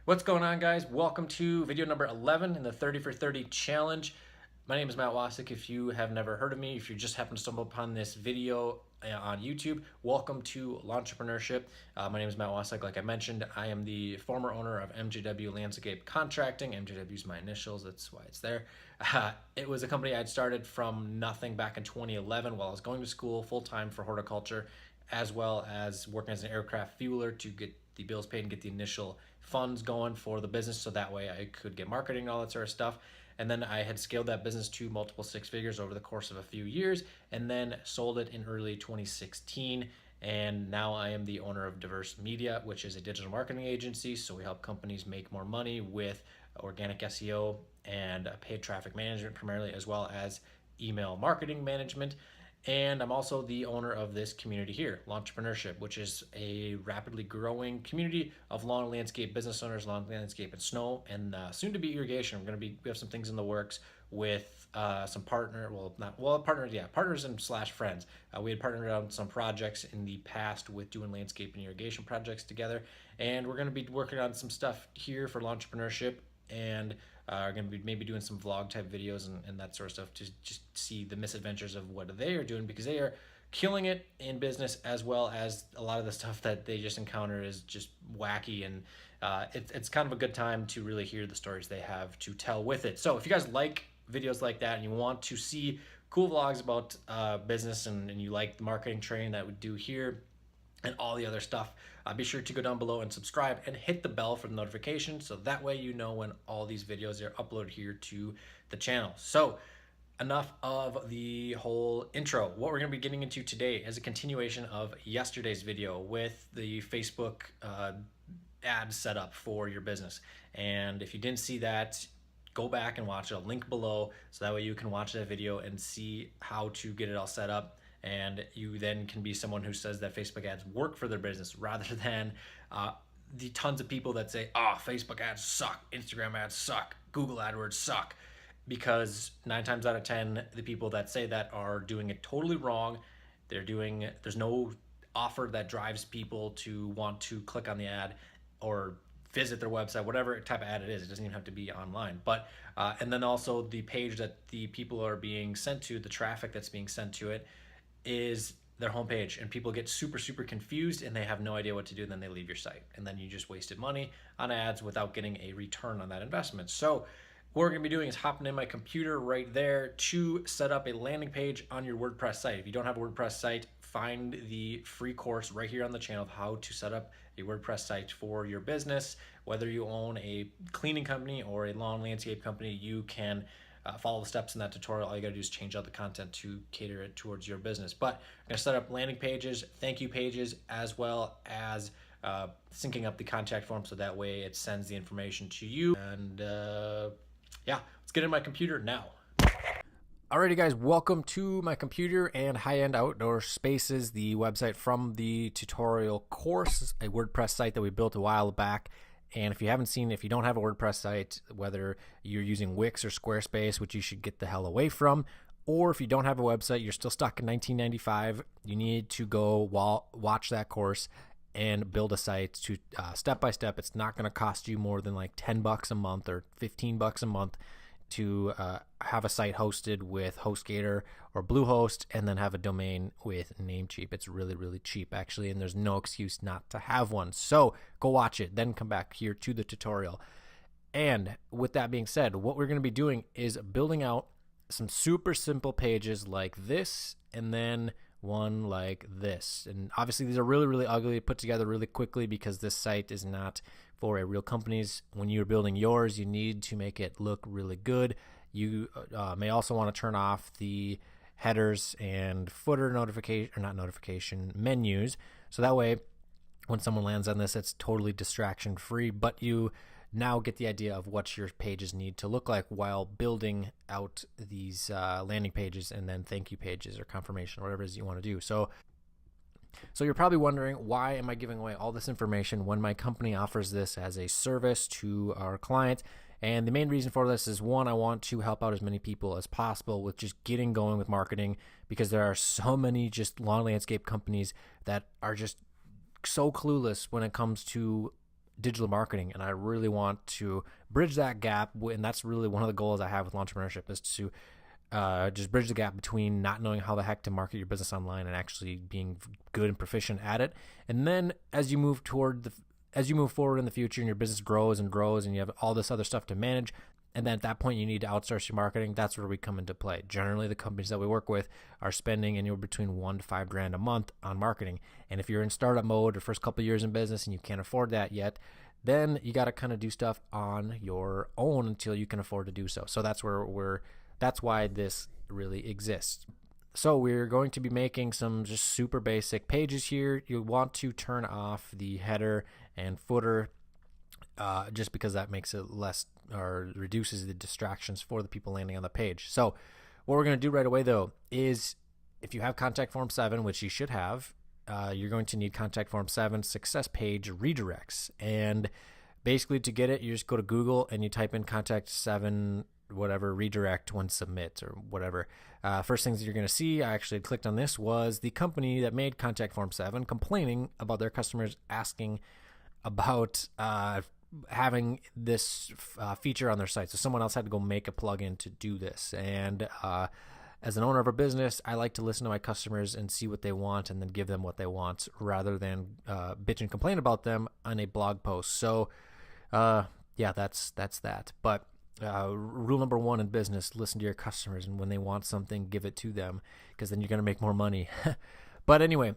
What's going on, guys? Welcome to video number 11 in the 30 for 30 challenge. My name is Matt Wacek. If you have never heard of me, if you just happen to stumble upon this video on YouTube, welcome to Launchpreneurship. My name is Matt Wacek. Like I mentioned, I am the former owner of MJW Landscape Contracting. MJW is my initials, that's why it's there. It was a company I'd started from nothing back in 2011 while I was going to school full-time for horticulture, as well as working as an aircraft fueler to get the bills paid and get the initial funds going for the business, so that way I could get marketing and all that sort of stuff. And then I had scaled that business to multiple six figures over the course of a few years, and then sold it in early 2016. And now I am the owner of Diverse Media, which is a digital marketing agency. So we help companies make more money with organic SEO and paid traffic management primarily, as well as email marketing management. And I'm also the owner of this community here, Launchpreneurship, which is a rapidly growing community of lawn landscape business owners, lawn landscape and snow, and soon to be irrigation. We have some things in the works with some partners and slash friends. We had partnered on some projects in the past with doing landscape and irrigation projects together, and we're going to be working on some stuff here for Launchpreneurship, and are going to be maybe doing some vlog type videos and that sort of stuff to just see the misadventures of what they are doing, because they are killing it in business, as well as a lot of the stuff that they just encounter is just wacky, and it's kind of a good time to really hear the stories they have to tell with it. So if you guys like videos like that and you want to see cool vlogs about business, and you like the marketing training that we do here and all the other stuff, be sure to go down below and subscribe and hit the bell for the notification, so that way you know when all these videos are uploaded here to the channel. So enough of the whole intro. What we're going to be getting into today is a continuation of yesterday's video with the Facebook ad setup for your business. And if you didn't see that, go back and watch it. I'll link below, so that way you can watch that video and see how to get it all set up. And you then can be someone who says that Facebook ads work for their business, rather than the tons of people that say, oh, Facebook ads suck, Instagram ads suck, Google AdWords suck. Because 9 times out of 10, the people that say that are doing it totally wrong. There's no offer that drives people to want to click on the ad or visit their website, whatever type of ad it is. It doesn't even have to be online. But and then also the page that the people are being sent to, the traffic that's being sent to it, is their homepage, and people get super confused and they have no idea what to do, and then they leave your site, and then you just wasted money on ads without getting a return on that investment. So what we're going to be doing is hopping in my computer right there to set up a landing page on your WordPress site. If you don't have a WordPress site, find the free course right here on the channel of how to set up a WordPress site for your business. Whether you own a cleaning company or a lawn landscape company, you can follow the steps in that tutorial. All you gotta do is change out the content to cater it towards your business. But I'm gonna set up landing pages, thank you pages, as well as syncing up the contact form, so that way it sends the information to you. And yeah, let's get in my computer now. Alrighty guys, welcome to my computer and High-End Outdoor Spaces, the website from the tutorial course, a WordPress site that we built a while back. And if you don't have a WordPress site, whether you're using Wix or Squarespace, which you should get the hell away from, or if you don't have a website, you're still stuck in 1995, you need to go watch that course and build a site to step by step. It's not going to cost you more than like 10 bucks a month or 15 bucks a month to have a site hosted with HostGator or Bluehost, and then have a domain with Namecheap. It's really cheap actually, and there's no excuse not to have one. So go watch it, then come back here to the tutorial. And with that being said, what we're going to be doing is building out some super simple pages like this, and then one like this. And obviously these are really ugly, put together really quickly, because this site is not for a real companies. When you're building yours, you need to make it look really good. You may also want to turn off the headers and footer notification menus, so that way when someone lands on this, it's totally distraction free, but you now get the idea of what your pages need to look like while building out these landing pages, and then thank you pages or confirmation, or whatever it is you want to do. So you're probably wondering, why am I giving away all this information when my company offers this as a service to our clients? And the main reason for this is, one, I want to help out as many people as possible with just getting going with marketing, because there are so many just lawn landscape companies that are just so clueless when it comes to digital marketing, and I really want to bridge that gap. And that's really one of the goals I have with entrepreneurship, is to just bridge the gap between not knowing how the heck to market your business online and actually being good and proficient at it. And then as you move forward in the future and your business grows and grows and you have all this other stuff to manage, and then at that point you need to outsource your marketing, that's where we come into play. Generally, the companies that we work with are spending anywhere between $1,000 to $5,000 a month on marketing. And if you're in startup mode or first couple of years in business and you can't afford that yet, then you got to kind of do stuff on your own until you can afford to do so. So that's why this really exists. So we're going to be making some just super basic pages here. You'll want to turn off the header and footer just because that makes it less, or reduces the distractions for the people landing on the page. So what we're going to do right away, though, is if you have Contact Form 7, which you should have, you're going to need Contact Form 7 success page redirects. And basically to get it, you just go to Google and you type in Contact 7 whatever redirect when submit or whatever. First things you're going to see, I actually clicked on this, was the company that made Contact Form 7 complaining about their customers asking about having this feature on their site. So someone else had to go make a plugin to do this. And as an owner of a business, I like to listen to my customers and see what they want and then give them what they want, rather than bitch and complain about them on a blog post. So yeah, that's that. But rule number one in business, listen to your customers, and when they want something, give it to them, because then you're going to make more money. But anyway,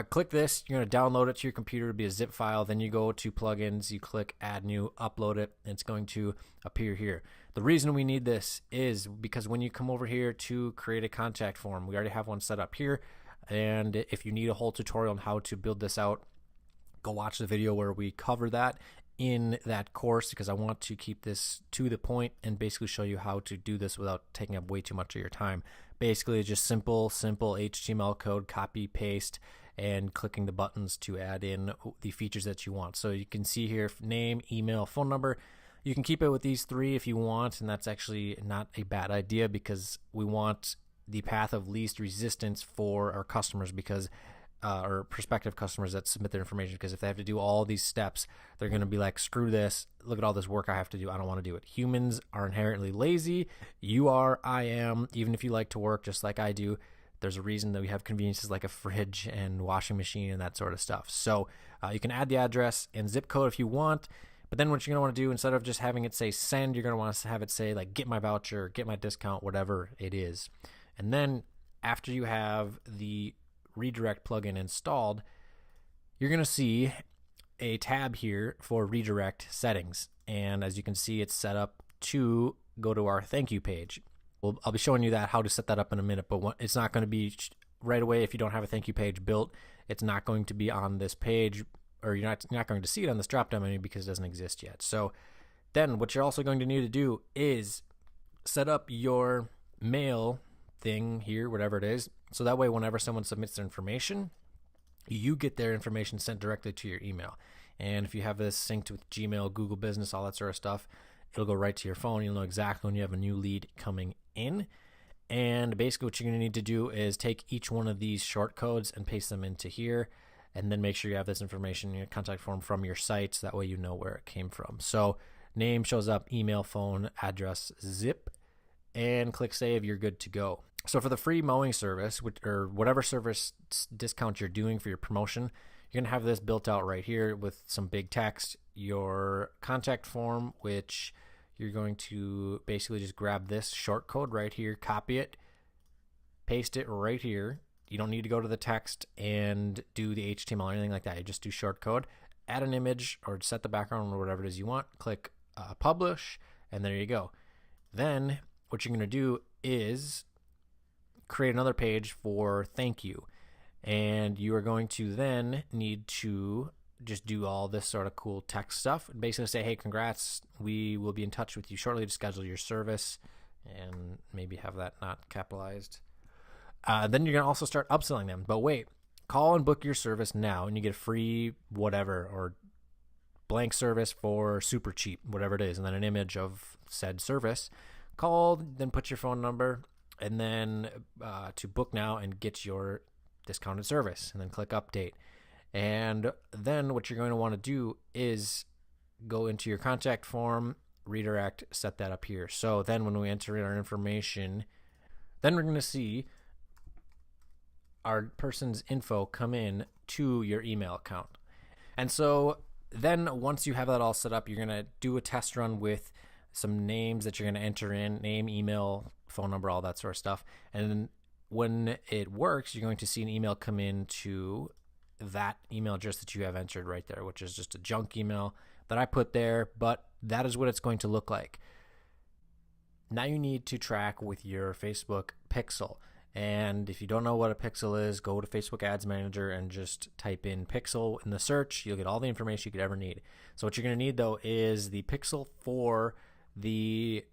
click this. You're going to download it to your computer. It'll be a zip file. Then you go to plugins, you click add new, upload it, and it's going to appear here. The reason we need this is because when you come over here to create a contact form, we already have one set up here. And if you need a whole tutorial on how to build this out, go watch the video where we cover that in that course, because I want to keep this to the point and basically show you how to do this without taking up way too much of your time. Basically, just simple HTML code, copy, paste, and clicking the buttons to add in the features that you want. So you can see here, name, email, phone number. You can keep it with these three if you want, and that's actually not a bad idea, because we want the path of least resistance for our customers, because or prospective customers that submit their information, because if they have to do all these steps, they're going to be like, screw this, look at all this work I have to do, I don't want to do it. Humans are inherently lazy. You are, I am. Even if you like to work just like I do, there's a reason that we have conveniences like a fridge and washing machine and that sort of stuff. So you can add the address and zip code if you want, but then what you're going to want to do, instead of just having it say send, you're going to want to have it say like get my voucher, get my discount, whatever it is. And then after you have the redirect plugin installed, you're going to see a tab here for redirect settings. And as you can see, it's set up to go to our thank you page. Well, I'll be showing you how to set that up in a minute, but it's not going to be right away. If you don't have a thank you page built, it's not going to be on this page, or you're not going to see it on this drop down menu because it doesn't exist yet. So then what you're also going to need to do is set up your mail thing here, whatever it is. So that way, whenever someone submits their information, you get their information sent directly to your email. And if you have this synced with Gmail, Google Business, all that sort of stuff, it'll go right to your phone. You'll know exactly when you have a new lead coming in. And basically what you're going to need to do is take each one of these short codes and paste them into here, and then make sure you have this information in your contact form from your site, so that way you know where it came from. So name shows up, email, phone, address, zip, and click save. You're good to go. So for the free mowing service, or whatever service discount you're doing for your promotion, you're going to have this built out right here with some big text. Your contact form, which you're going to basically just grab this short code right here, copy it, paste it right here. You don't need to go to the text and do the HTML or anything like that. You just do short code, add an image, or set the background or whatever it is you want, click publish, and there you go. Then what you're going to do is create another page for thank you, and you are going to then need to just do all this sort of cool text stuff and basically say, hey, congrats, we will be in touch with you shortly to schedule your service, and maybe have that not capitalized. Then you're going to also start upselling them. But wait, call and book your service now, and you get a free whatever, or blank service for super cheap, whatever it is, and then an image of said service. Call, then put your phone number, and then to book now and get your discounted service, and then click update. And then what you're going to want to do is go into your contact form, redirect, set that up here. So then when we enter in our information, then we're going to see our person's info come in to your email account. And so then once you have that all set up, you're going to do a test run with some names that you're going to enter in, name, email, phone number, all that sort of stuff. And then when it works, you're going to see an email come in to that email address that you have entered right there, which is just a junk email that I put there, but that is what it's going to look like. Now you need to track with your Facebook pixel. And if you don't know what a pixel is, go to Facebook Ads Manager and just type in pixel in the search. You'll get all the information you could ever need. So what you're going to need, though, is the pixel for the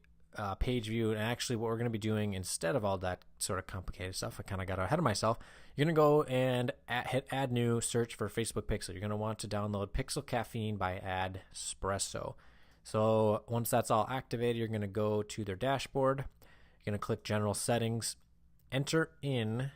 page view. And actually what we're going to be doing instead of all that sort of complicated stuff, I kind of got ahead of myself. You're going to go and hit add new, search for Facebook pixel. You're going to want to download Pixel Caffeine by Adespresso. So once that's all activated, you're going to go to their dashboard. You're going to click General Settings, enter in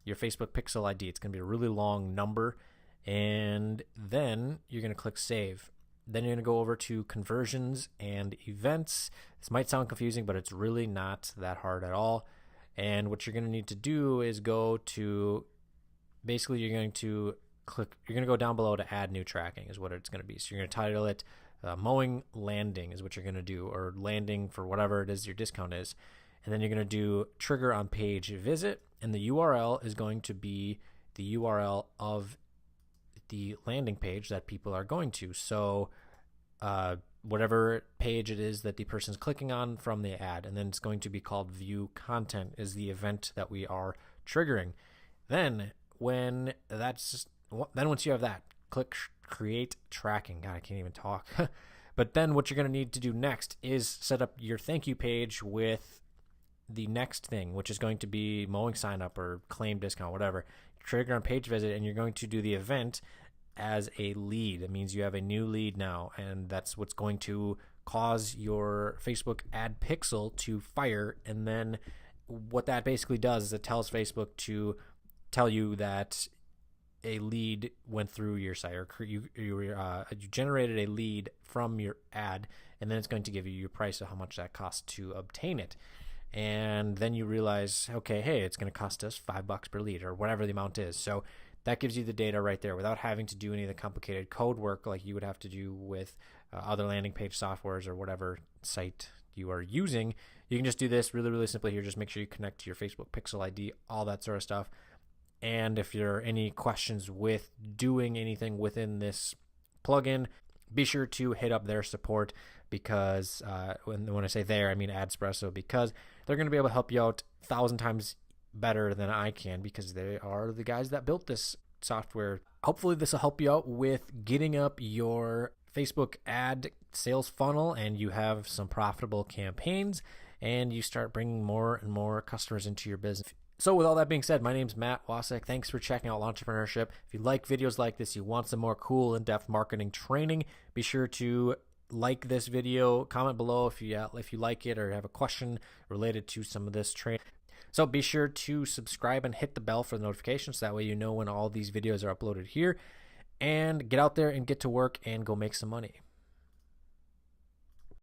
your Facebook pixel ID. It's going to be a really long number, and then you're going to click Save. Then you're going to go over to Conversions and Events. This might sound confusing, but it's really not that hard at all. And what you're going to need to do is go to, basically you're going to go down below to add new tracking is what it's going to be. So you're going to title it Mowing Landing is what you're going to do, or landing for whatever it is your discount is. And then you're going to do trigger on page visit, and the URL is going to be the URL of the landing page that people are going to. So whatever page it is that the person's clicking on from the ad, and then it's going to be called view content is the event that we are triggering. Then once you have that, click create tracking. God, I can't even talk. But then what you're going to need to do next is set up your thank you page with the next thing, which is going to be mowing sign up or claim discount, whatever. Trigger on page visit, and you're going to do the event as a lead. It means you have a new lead now, and that's what's going to cause your Facebook ad pixel to fire. And then what that basically does is it tells Facebook to tell you that a lead went through your site, or you generated a lead from your ad, and then it's going to give you your price of how much that costs to obtain it. And then you realize, okay, hey, it's going to cost us $5 per lead or whatever the amount is. So that gives you the data right there without having to do any of the complicated code work like you would have to do with other landing page softwares or whatever site you are using. You can just do this really, really simply here. Just make sure you connect to your Facebook Pixel ID, all that sort of stuff. And if there are any questions with doing anything within this plugin, be sure to hit up their support, because when I say there, I mean Adespresso, because they're going to be able to help you out 1,000 times better than I can, because they are the guys that built this software. Hopefully this will help you out with getting up your Facebook ad sales funnel, and you have some profitable campaigns, and you start bringing more and more customers into your business. So with all that being said, my name's Matt Wacek. Thanks for checking out Entrepreneurship. If you like videos like this, you want some more cool in-depth marketing training, be sure to like this video, comment below if you like it or have a question related to some of this training. So be sure to subscribe and hit the bell for the notifications. That way you know when all these videos are uploaded here. And get out there and get to work and go make some money.